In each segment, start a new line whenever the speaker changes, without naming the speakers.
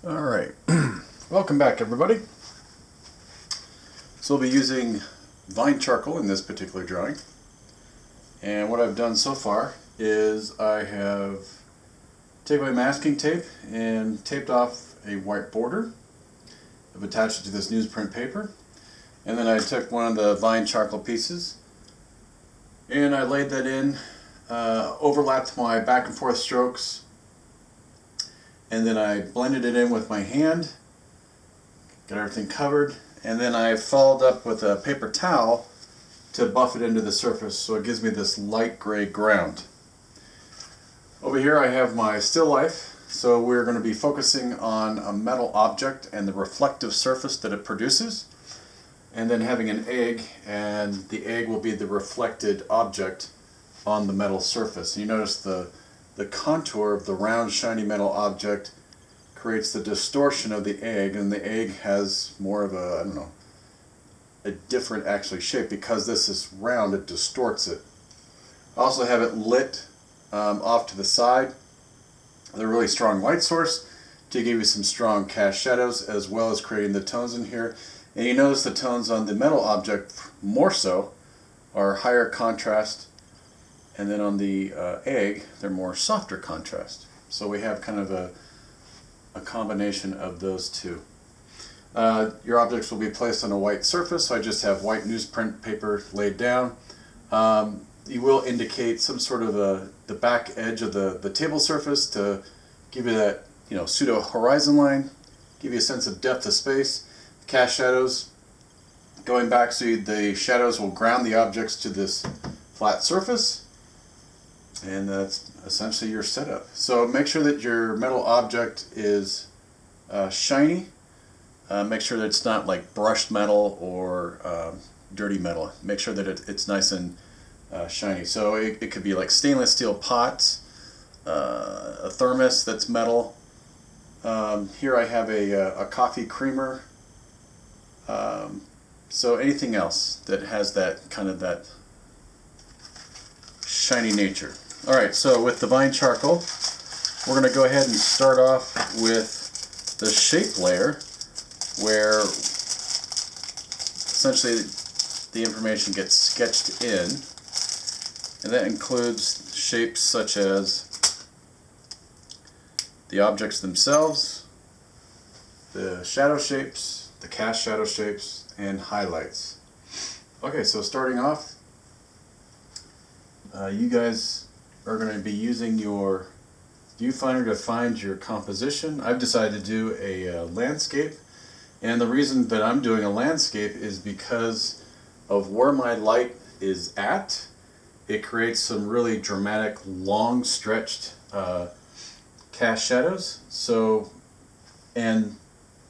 Alright, welcome back everybody. So we'll be using vine charcoal in this particular drawing. And what I've done so far is I have taken my masking tape and taped off a white border. I've attached it to this newsprint paper. And then I took one of the vine charcoal pieces and I laid that in, overlapped my back and forth strokes, and then I blended it in with my hand, got everything covered, and then I followed up with a paper towel to buff it into the surface so it gives me this light gray ground. Over here I have my still life, so we're going to be focusing on a metal object and the reflective surface that it produces, and then having an egg, and the egg will be the reflected object on the metal surface. You notice the contour of the round shiny metal object creates the distortion of the egg, and the egg has more of a, I don't know, a different actually shape. Because this is round, it distorts it. I also have it lit off to the side with a really strong light source to give you some strong cast shadows, as well as creating the tones in here. And you notice the tones on the metal object more so are higher contrast, and then on the egg they're more softer contrast. So we have kind of a combination of those two. Your objects will be placed on a white surface, so I just have white newsprint paper laid down. You will indicate some sort of the back edge of the table surface to give you that, pseudo horizon line, give you a sense of depth of space. Cast shadows going back, so the shadows will ground the objects to this flat surface, and that's essentially your setup. So make sure that your metal object is shiny. Make sure that it's not like brushed metal or dirty metal. Make sure that it's nice and shiny. So it could be like stainless steel pots, a thermos that's metal. Here I have a coffee creamer. So anything else that has that kind of that shiny nature. Alright, so with the vine charcoal, we're going to go ahead and start off with the shape layer, where essentially the information gets sketched in, and that includes shapes such as the objects themselves, the shadow shapes, the cast shadow shapes, and highlights. Okay, so starting off, you guys are going to be using your viewfinder to find your composition. I've decided to do a landscape, and the reason that I'm doing a landscape is because of where my light is at. It creates some really dramatic, long stretched cast shadows. So, and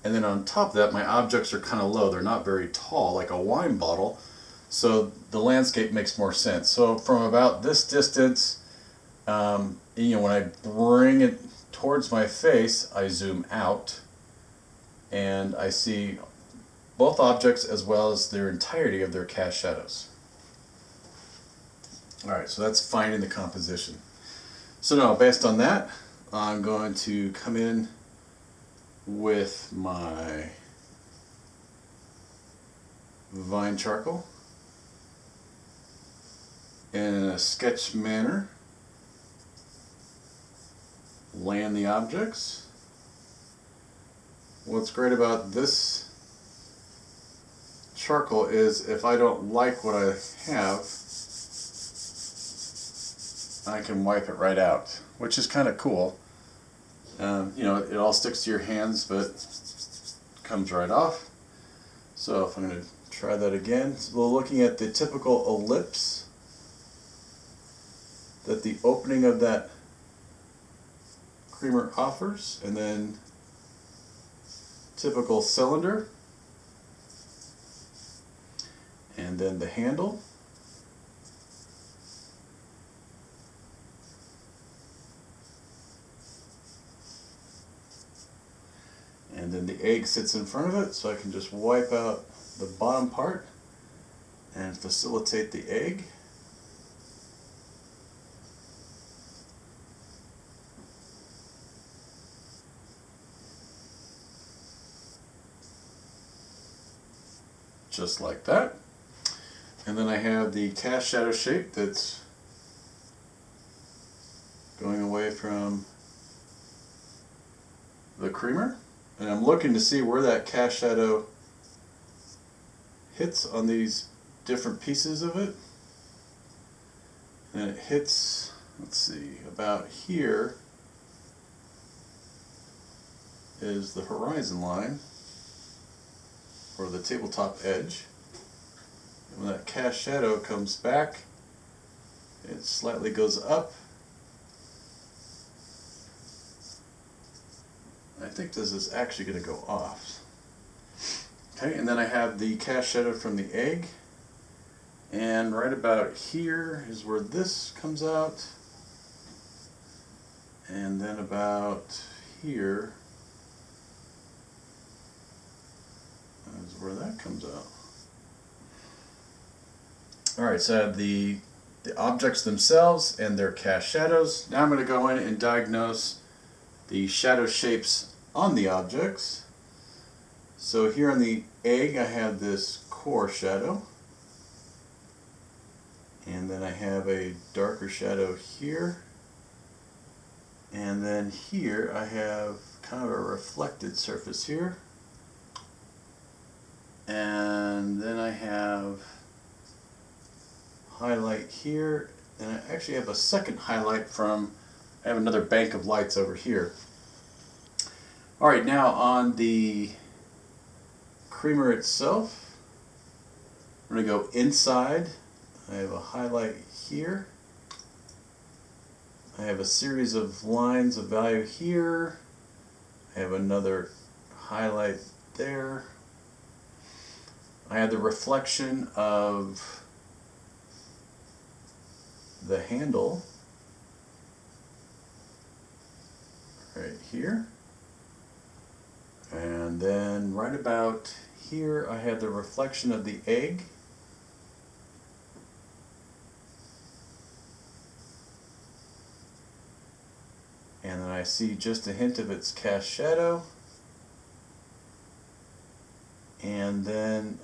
then on top of that, my objects are kind of low. They're not very tall, like a wine bottle. So the landscape makes more sense. So from about this distance, when I bring it towards my face, I zoom out, and I see both objects as well as their entirety of their cast shadows. Alright, so that's finding the composition. So now, based on that, I'm going to come in with my vine charcoal in a sketch manner, land the objects. What's great about this charcoal is if I don't like what I have, I can wipe it right out, which is kind of cool. It all sticks to your hands, but comes right off. So if I'm going to try that again, so we're looking at the typical ellipse that the opening of that creamer offers, and then typical cylinder, and then the handle, and then the egg sits in front of it, so I can just wipe out the bottom part and facilitate the egg. just like that. And then I have the cast shadow shape that's going away from the creamer. And I'm looking to see where that cast shadow hits on these different pieces of it. And it hits, let's see, about here is the horizon line, or the tabletop edge. And when that cast shadow comes back, it slightly goes up. I think this is actually going to go off. Okay, and then I have the cast shadow from the egg, and right about here is where this comes out, and then about here is where that comes out. Alright, so I have the objects themselves and their cast shadows. Now I'm going to go in and diagnose the shadow shapes on the objects. So here on the egg I have this core shadow, and then I have a darker shadow here, and then here I have kind of a reflected surface here, and then I have highlight here, and I actually have a second highlight from, I have another bank of lights over here. Alright, now on the creamer itself, I'm going to go inside. I have a highlight here. I have a series of lines of value here. I have another highlight there. I have the reflection of the handle right here. And then right about here I have the reflection of the egg. And then I see just a hint of its cast shadow. And then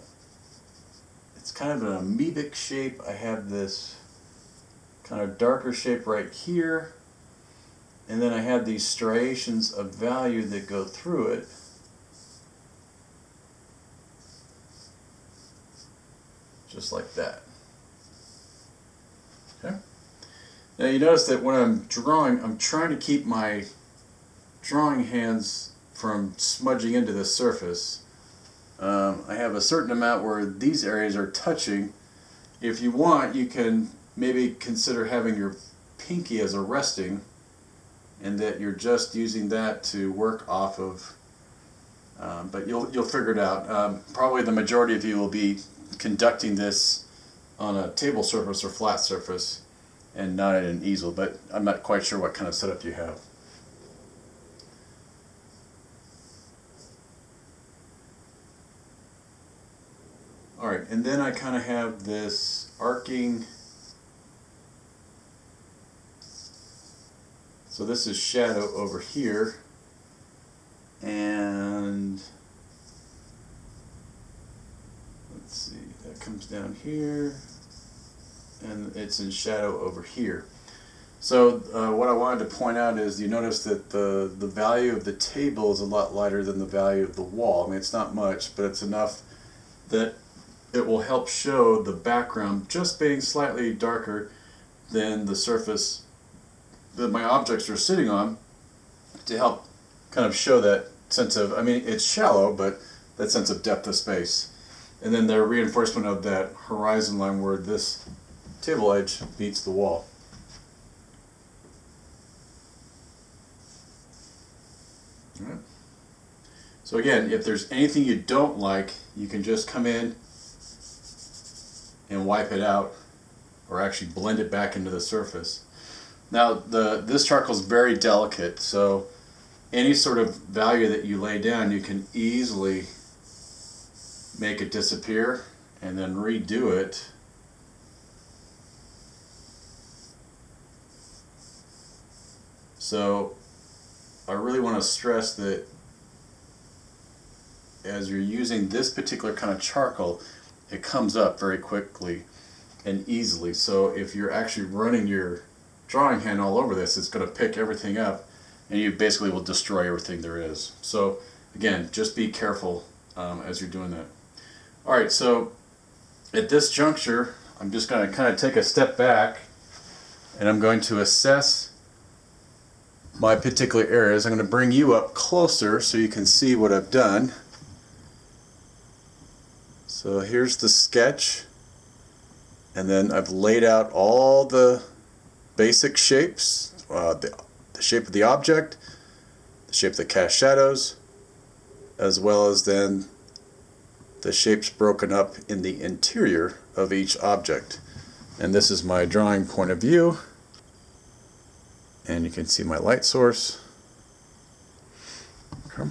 it's kind of an amoebic shape. I have this kind of darker shape right here. And then I have these striations of value that go through it. Just like that. Okay. Now you notice that when I'm drawing, I'm trying to keep my drawing hands from smudging into the surface. I have a certain amount where these areas are touching. If you want, you can maybe consider having your pinky as a resting, and that you're just using that to work off of. But you'll figure it out. Probably the majority of you will be conducting this on a table surface or flat surface, and not at an easel, but I'm not quite sure what kind of setup you have. Alright, and then I kind of have this arcing, so this is shadow over here, and let's see, that comes down here, and it's in shadow over here. So what I wanted to point out is, you notice that the value of the table is a lot lighter than the value of the wall. I mean, it's not much, but it's enough that it will help show the background just being slightly darker than the surface that my objects are sitting on, to help kind of show that sense of, I mean, it's shallow, but that sense of depth of space. And then the reinforcement of that horizon line where this table edge meets the wall. All right. So again, if there's anything you don't like, you can just come in and wipe it out, or actually blend it back into the surface. Now this charcoal is very delicate, so any sort of value that you lay down, you can easily make it disappear and then redo it. So I really want to stress that as you're using this particular kind of charcoal, it comes up very quickly and easily. So if you're actually running your drawing hand all over this, it's going to pick everything up, and you basically will destroy everything there is. So again, just be careful as you're doing that. Alright, so at this juncture, I'm just going to kind of take a step back, and I'm going to assess my particular areas. I'm going to bring you up closer so you can see what I've done. So here's the sketch, and then I've laid out all the basic shapes, the shape of the object, the shape of the cast shadows, as well as then the shapes broken up in the interior of each object. And this is my drawing point of view, and you can see my light source. Okay.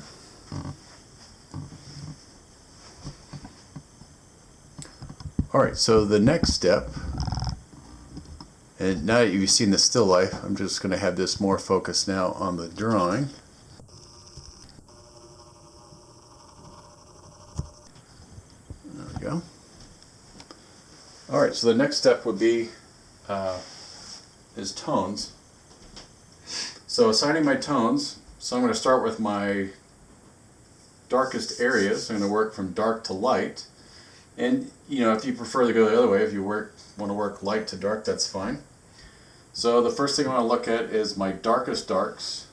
Alright, so the next step, and now that you've seen the still life, I'm just going to have this more focused now on the drawing. There we go. Alright, so the next step would be is tones. So assigning my tones, so I'm going to start with my darkest areas. I'm going to work from dark to light. And you know, if you prefer to go the other way, if you want to work light to dark, that's fine. So the first thing I want to look at is my darkest darks,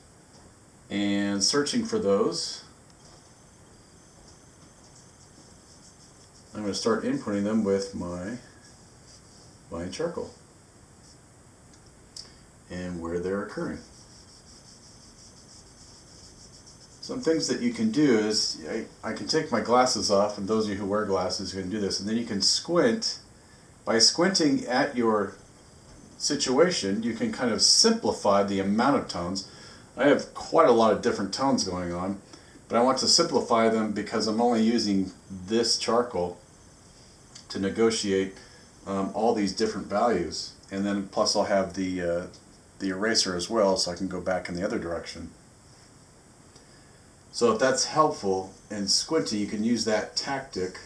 and searching for those, I'm going to start inputting them with my vine charcoal and where they're occurring. Some things that you can do is, I can take my glasses off, and those of you who wear glasses can do this, and then you can squint. By squinting at your situation, you can kind of simplify the amount of tones. I have quite a lot of different tones going on, but I want to simplify them because I'm only using this charcoal to negotiate all these different values. And then plus I'll have the eraser as well, so I can go back in the other direction. So if that's helpful in squinting, you can use that tactic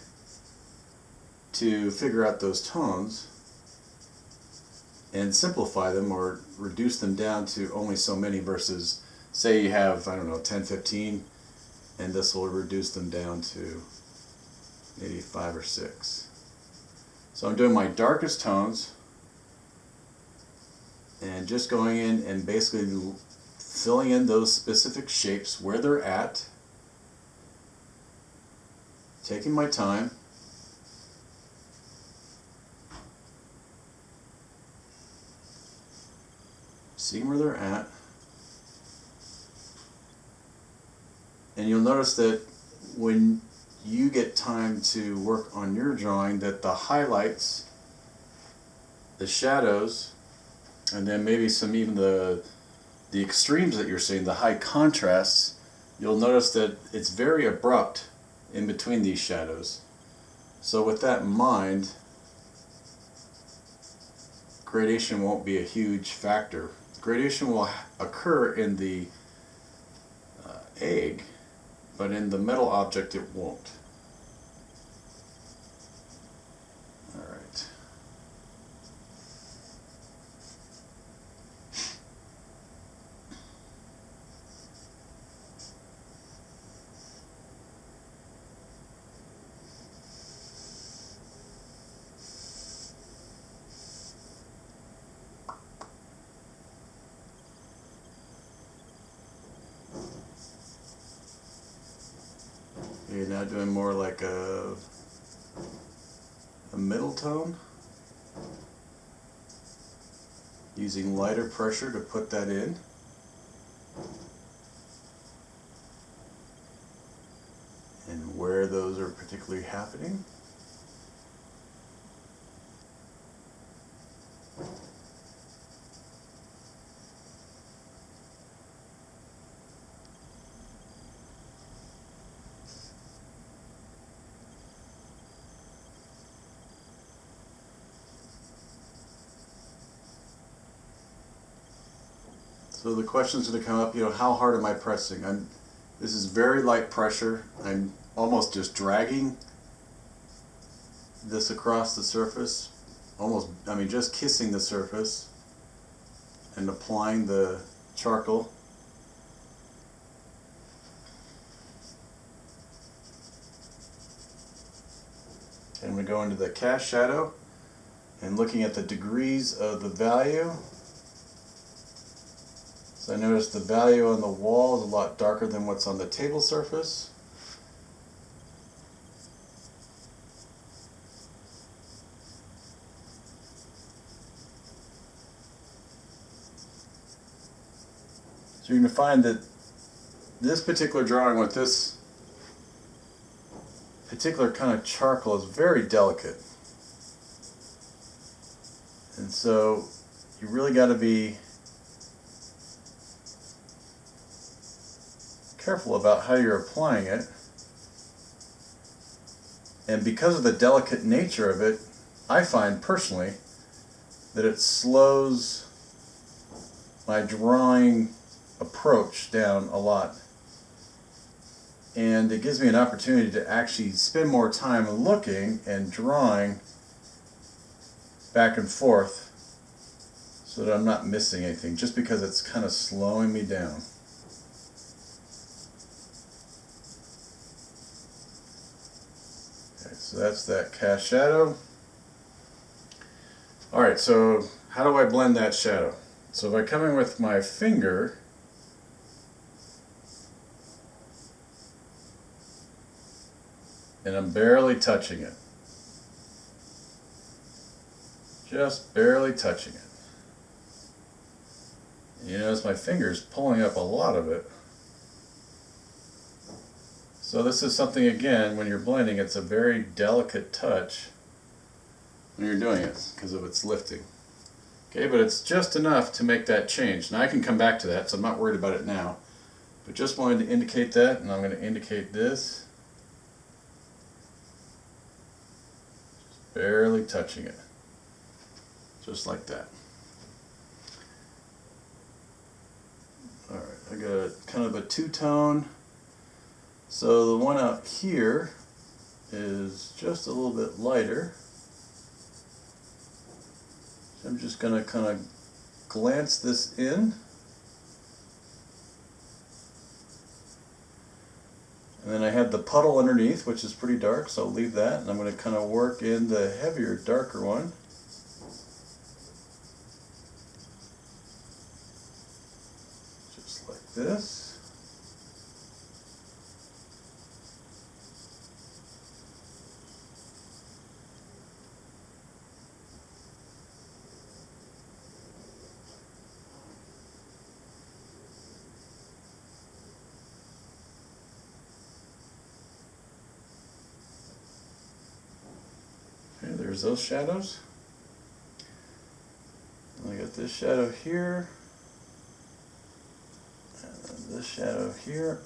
to figure out those tones and simplify them or reduce them down to only so many versus, say you have, I don't know, 10, 15, and this will reduce them down to maybe 5 or 6. So I'm doing my darkest tones and just going in and basically filling in those specific shapes where they're at, taking my time, seeing where they're at, and you'll notice that when you get time to work on your drawing that the highlights, the shadows, and then maybe some even the extremes that you're seeing, the high contrasts, you'll notice that it's very abrupt in between these shadows. So with that in mind, gradation won't be a huge factor. Gradation will occur in the egg, but in the metal object it won't. Alright. You're now doing more like a middle tone, using lighter pressure to put that in. And where those are particularly happening. So the question's going to come up, how hard am I pressing? This is very light pressure. I'm almost just dragging this across the surface, almost, just kissing the surface and applying the charcoal. And I'm going to go into the cast shadow and looking at the degrees of the value. So I notice the value on the wall is a lot darker than what's on the table surface. So you're going to find that this particular drawing with this particular kind of charcoal is very delicate. And so you really got to be careful about how you're applying it. And because of the delicate nature of it, I find personally that it slows my drawing approach down a lot. And it gives me an opportunity to actually spend more time looking and drawing back and forth so that I'm not missing anything, just because it's kind of slowing me down. Okay, so that's that cast shadow. Alright, so how do I blend that shadow? So if I come in with my finger, and I'm barely touching it. Just barely touching it. You notice my finger's pulling up a lot of it. So this is something, again, when you're blending, it's a very delicate touch when you're doing it because of its lifting. Okay, but it's just enough to make that change. Now I can come back to that, so I'm not worried about it now. But just wanted to indicate that, and I'm going to indicate this. Just barely touching it. Just like that. Alright, I got a kind of a two-tone. So the one out here is just a little bit lighter. So I'm just going to kind of glance this in. And then I have the puddle underneath, which is pretty dark, so I'll leave that. And I'm going to kind of work in the heavier, darker one. Just like this. Okay, there's those shadows. And I got this shadow here. And this shadow here.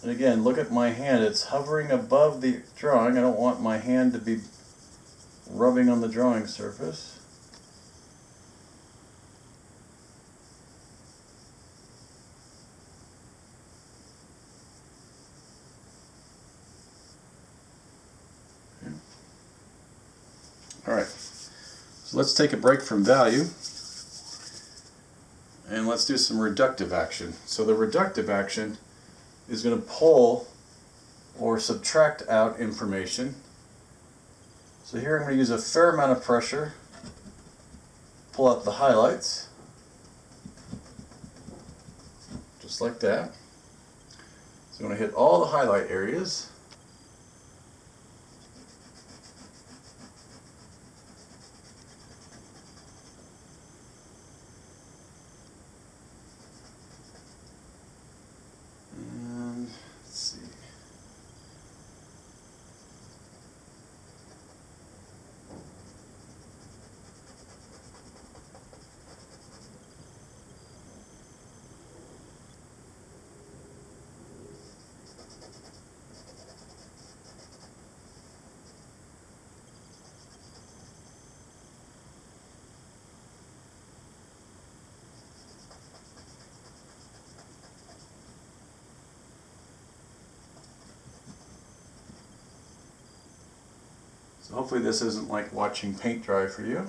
And again, look at my hand. It's hovering above the drawing. I don't want my hand to be rubbing on the drawing surface. Okay. All right. So let's take a break from value. And let's do some reductive action. So the reductive action is going to pull or subtract out information. So here I'm going to use a fair amount of pressure, pull out the highlights, just like that. So I'm going to hit all the highlight areas. So hopefully this isn't like watching paint dry for you.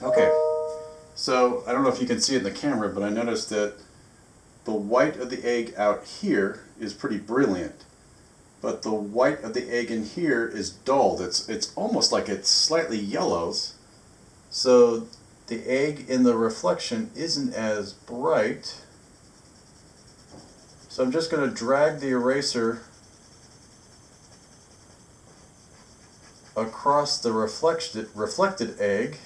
Okay, so I don't know if you can see it in the camera, but I noticed that the white of the egg out here is pretty brilliant, but the white of the egg in here is dulled. It's almost like it slightly yellows, so the egg in the reflection isn't as bright. So I'm just going to drag the eraser across the reflected egg.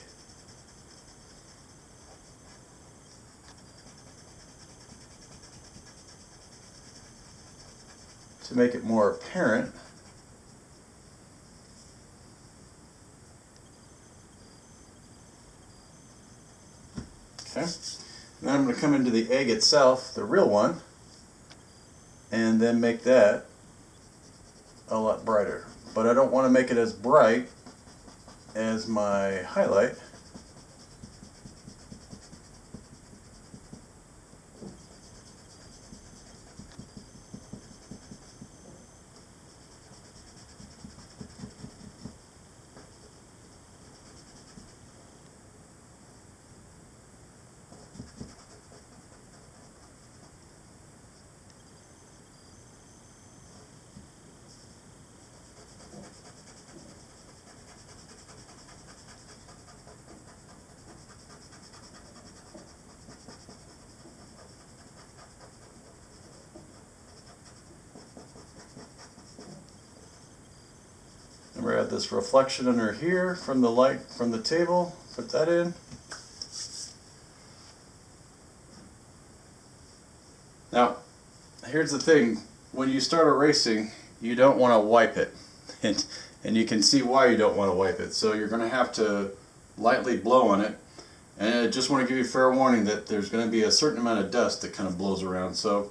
To make it more apparent. Okay. Then I'm going to come into the egg itself, the real one, and then make that a lot brighter. But I don't want to make it as bright as my highlight. And we add this reflection under here from the light from the table. Put that in. Now, here's the thing. When you start erasing, you don't want to wipe it. And you can see why you don't want to wipe it. So you're going to have to lightly blow on it. And I just want to give you fair warning that there's going to be a certain amount of dust that kind of blows around. So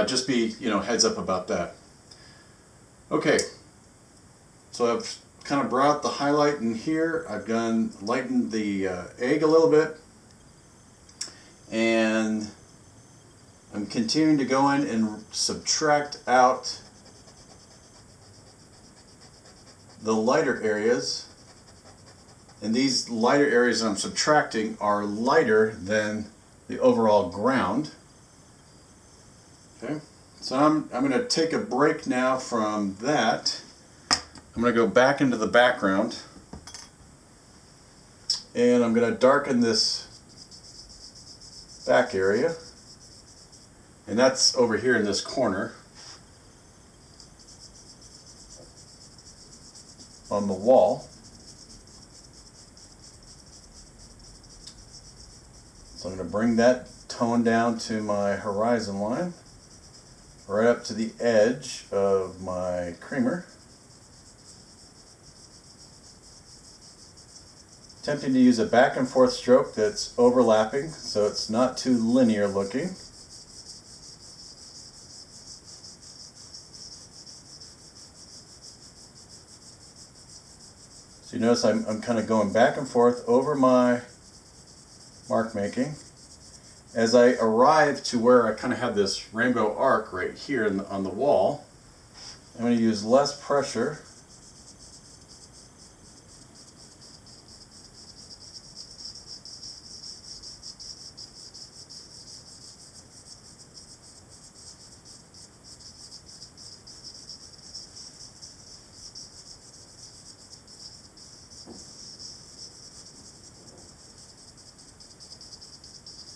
just be, heads up about that. Okay. So I've kind of brought out the highlight in here. I've lightened the egg a little bit. And I'm continuing to go in and subtract out the lighter areas. And these lighter areas I'm subtracting are lighter than the overall ground. Okay, so I'm going to take a break now from that. I'm going to go back into the background, and I'm going to darken this back area, and that's over here in this corner on the wall. So I'm going to bring that tone down to my horizon line, right up to the edge of my creamer. Attempting to use a back and forth stroke that's overlapping so it's not too linear looking. So you notice I'm kind of going back and forth over my mark making. As I arrive to where I kind of have this rainbow arc right here on the wall, I'm going to use less pressure.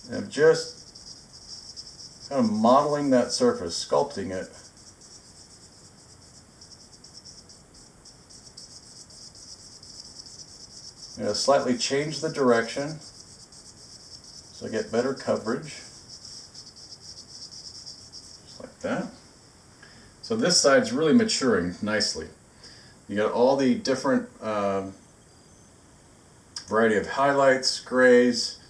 And I'm just kind of modeling that surface, sculpting it. I'm going to slightly change the direction so I get better coverage. Just like that. So this side's really maturing nicely. You got all the different variety of highlights, grays,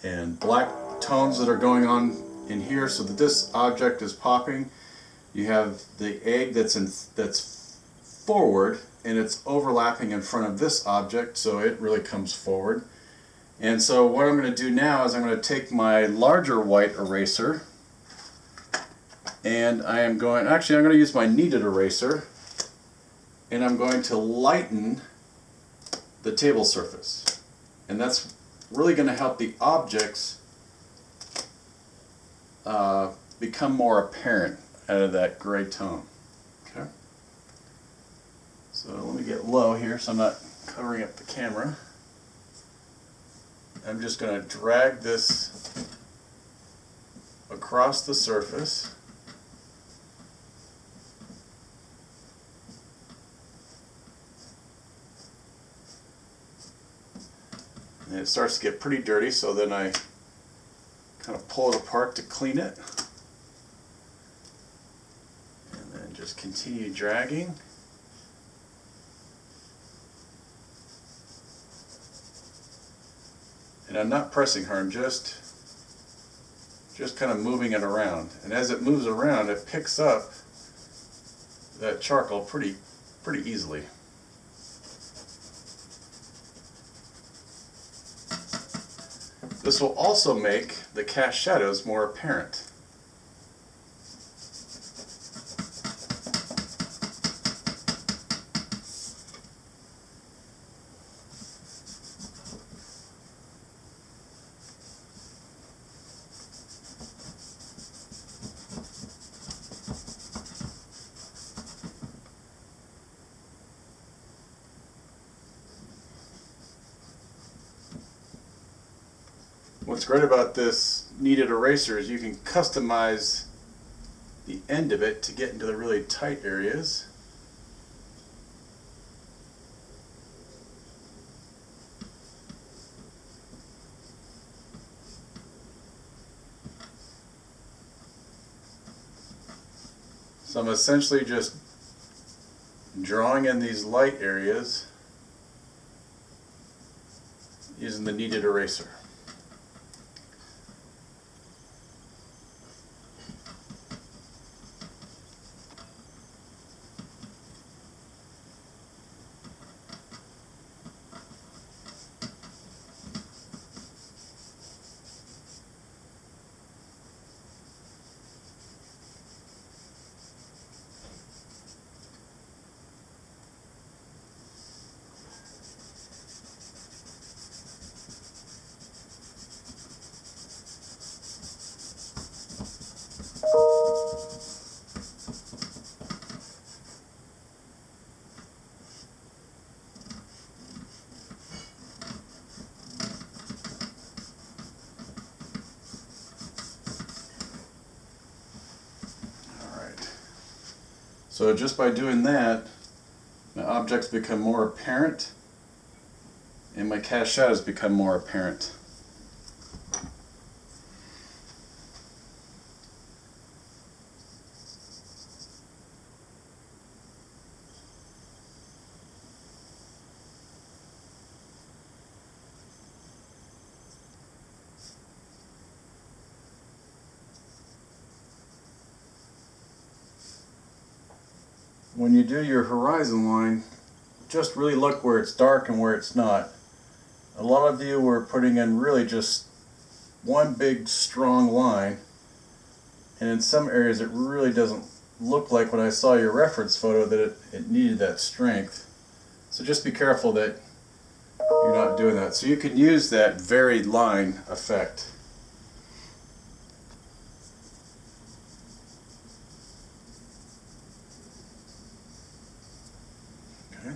and black tones that are going on in here, so that this object is popping. You have the egg that's forward, and it's overlapping in front of this object, so it really comes forward. And so what I'm going to do now is I'm going to take my larger white eraser, and I'm going to use my kneaded eraser, and I'm going to lighten the table surface. And that's really going to help the objects become more apparent out of that gray tone. Okay. So let me get low here so I'm not covering up the camera. I'm just going to drag this across the surface. And it starts to get pretty dirty, so then I kind of pull it apart to clean it. And then just continue dragging. And I'm not pressing hard, I'm just kind of moving it around. And as it moves around, it picks up that charcoal pretty easily. This will also make the cast shadows more apparent. What's great about this kneaded eraser is you can customize the end of it to get into the really tight areas. So I'm essentially just drawing in these light areas using the kneaded eraser. So just by doing that, my objects become more apparent and my cast shadows become more apparent. When you do your horizon line, just really look where it's dark and where it's not. A lot of you were putting in really just one big strong line, and in some areas it really doesn't look like when I saw your reference photo that it needed that strength. So just be careful that you're not doing that. So you can use that varied line effect. Okay.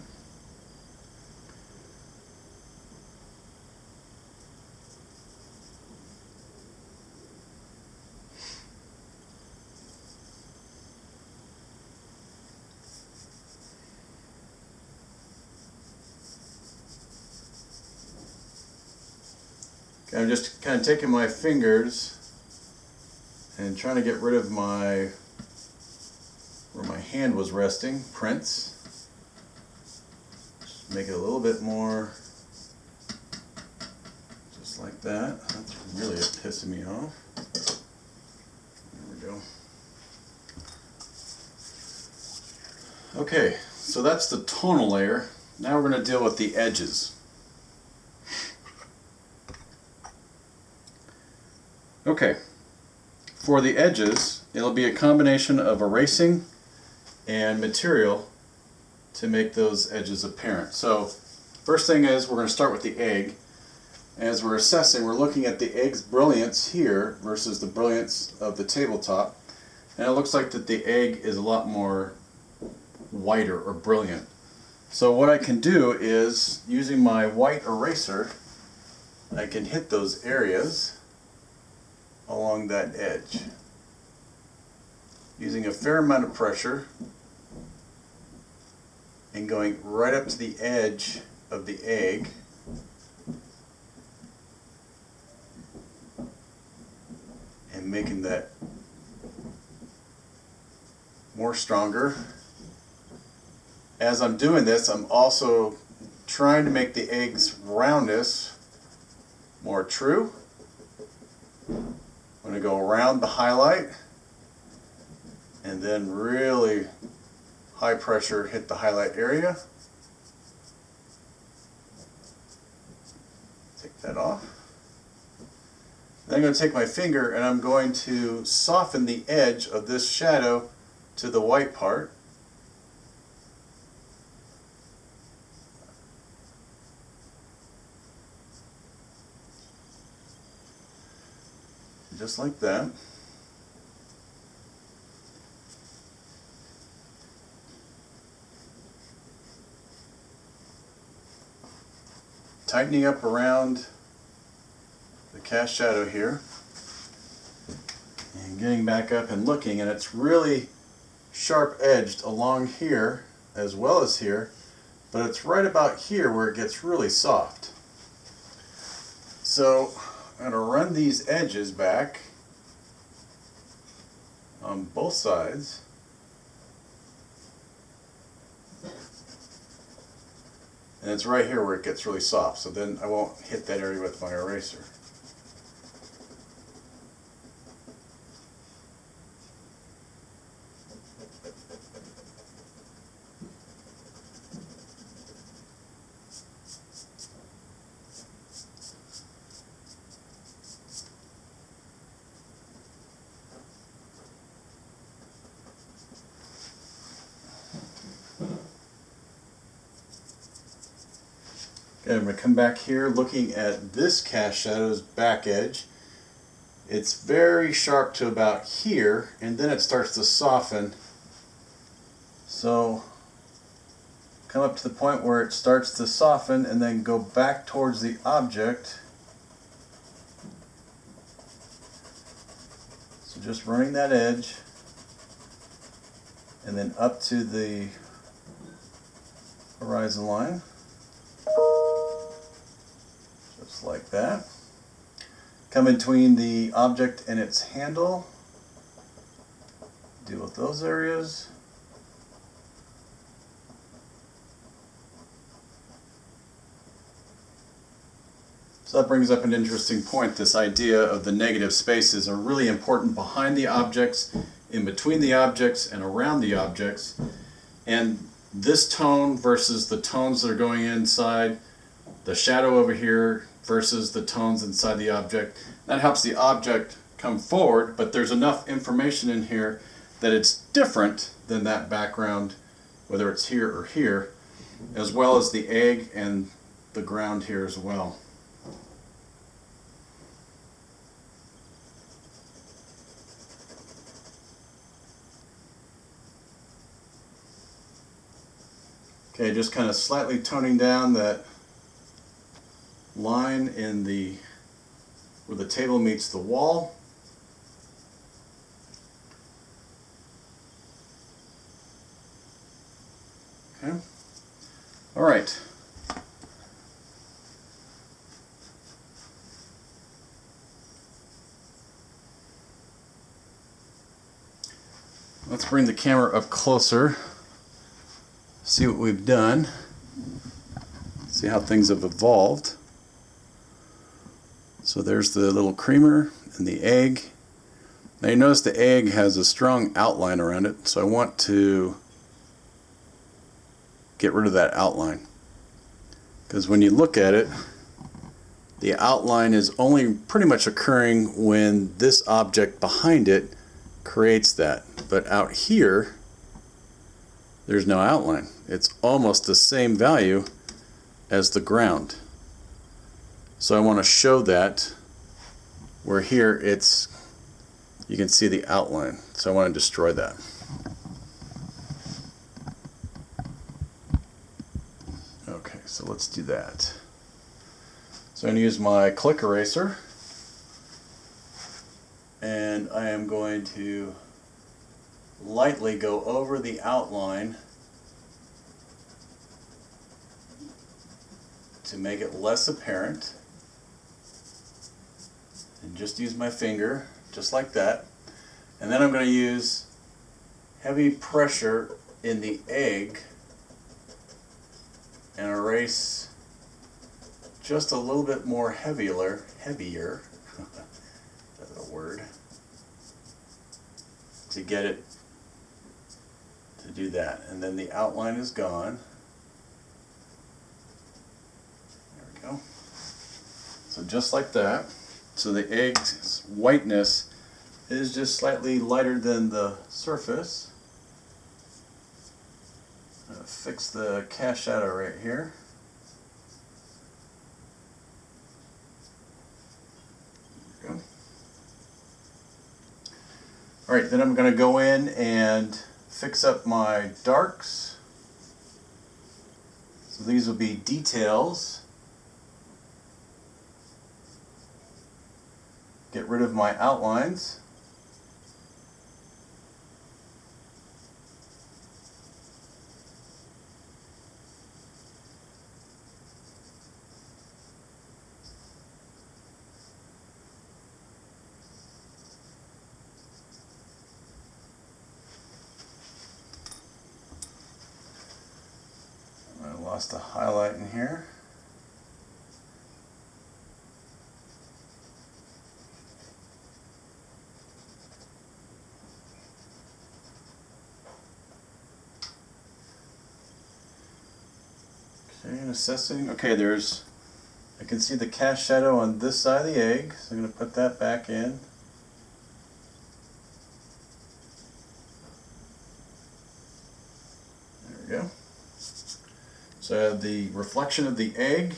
I'm just kind of taking my fingers and trying to get rid of where my hand was resting, prints. Just make it a little bit more, just like that. That's really pissing me off. There we go. Okay, so that's the tonal layer. Now we're going to deal with the edges. Okay, for the edges, it'll be a combination of erasing and material to make those edges apparent. So first thing is we're going to start with the egg. As we're assessing, we're looking at the egg's brilliance here versus the brilliance of the tabletop, and it looks like that the egg is a lot more whiter or brilliant. So what I can do is, using my white eraser, I can hit those areas along that edge using a fair amount of pressure and going right up to the edge of the egg. And making that more stronger. As I'm doing this, I'm also trying to make the egg's roundness more true. I'm going to go around the highlight and then really high pressure hit the highlight area. Take that off. Then I'm going to take my finger and I'm going to soften the edge of this shadow to the white part. Just like that. Tightening up around the cast shadow here. And getting back up and looking, and it's really sharp edged along here as well as here, but it's right about here where it gets really soft. So I'm going to run these edges back on both sides. And it's right here where it gets really soft, so then I won't hit that area with my eraser. Okay, I'm going to come back here looking at this cast shadow's back edge. It's very sharp to about here, and then it starts to soften. So come up to the point where it starts to soften and then go back towards the object. So just running that edge and then up to the horizon line. Just like that. Come between the object and its handle. Deal with those areas. So that brings up an interesting point. This idea of the negative spaces are really important behind the objects, in between the objects, and around the objects. And this tone versus the tones that are going inside, the shadow over here versus the tones inside the object, that helps the object come forward, but there's enough information in here that it's different than that background, whether it's here or here, as well as the egg and the ground here as well. Okay, just kind of slightly toning down that line in the where the table meets the wall. Okay. All right. Let's bring the camera up closer. See what we've done. See how things have evolved. So there's the little creamer and the egg. Now you notice the egg has a strong outline around it, so I want to get rid of that outline. Because when you look at it, the outline is only pretty much occurring when this object behind it creates that. But out here, there's no outline. It's almost the same value as the ground. So I want to show that where here you can see the outline. So I want to destroy that. Okay, so let's do that. So I'm going to use my click eraser, and I am going to lightly go over the outline to make it less apparent, and just use my finger just like that. And then I'm going to use heavy pressure in the egg and erase just a little bit more heavier, that's a word, to get it to do that. And then the outline is gone. There we go. So just like that. So the egg's whiteness is just slightly lighter than the surface. Fix the cast shadow right here. There we go. Alright, then I'm going to go in and fix up my darks. So these will be details. Get rid of my outlines. I lost a highlight in here. Okay, and assessing. Okay, I can see the cast shadow on this side of the egg, so I'm going to put that back in. There we go. So I have the reflection of the egg.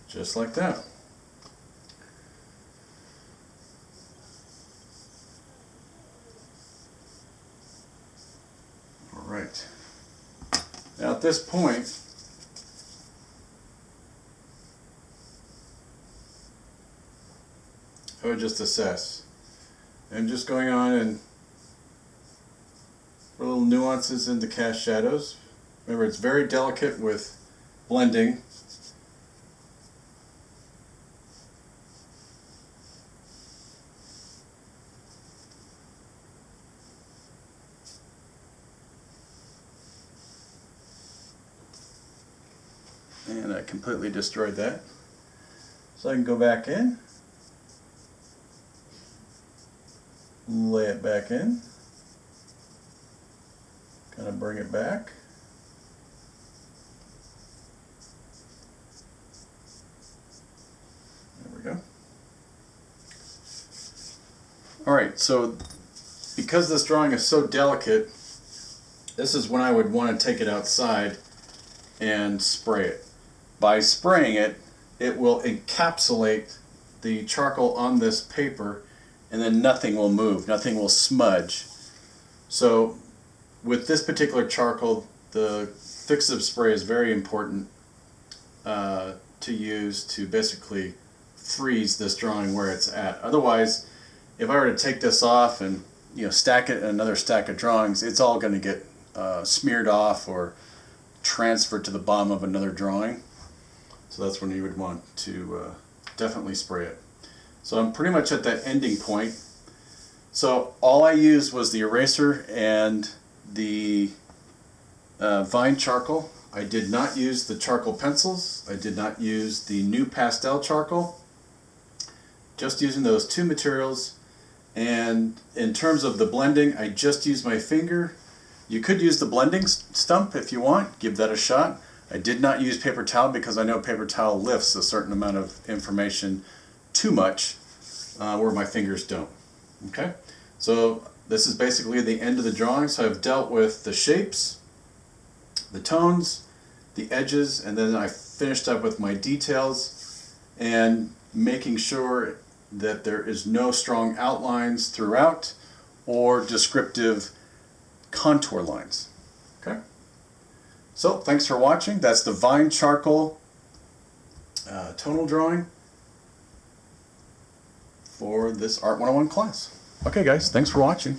Just like that. All right. Now at this point, I would just assess. I'm just going on and put little nuances in the cast shadows. Remember, it's very delicate with blending. And I completely destroyed that. So I can go back in, lay it back in, kind of bring it back. There we go. Alright, so because this drawing is so delicate, this is when I would want to take it outside and spray it. By spraying it, it will encapsulate the charcoal on this paper, and then nothing will move, nothing will smudge. So with this particular charcoal, the fixative spray is very important to use to basically freeze this drawing where it's at. Otherwise, if I were to take this off and stack it in another stack of drawings, it's all going to get smeared off or transferred to the bottom of another drawing. So that's when you would want to definitely spray it. So I'm pretty much at that ending point. So all I used was the eraser and the vine charcoal. I did not use the charcoal pencils. I did not use the new pastel charcoal. Just using those two materials And in terms of the blending, I just used my finger. You could use the blending stump if you want, give that a shot. I did not use paper towel because I know paper towel lifts a certain amount of information too much where my fingers don't. Okay, so this is basically the end of the drawing. So I've dealt with the shapes, the tones, the edges, and then I finished up with my details and making sure that there is no strong outlines throughout or descriptive contour lines. Okay, so thanks for watching. That's the Vine charcoal tonal drawing for this Art 101 class. Okay guys, thanks for watching.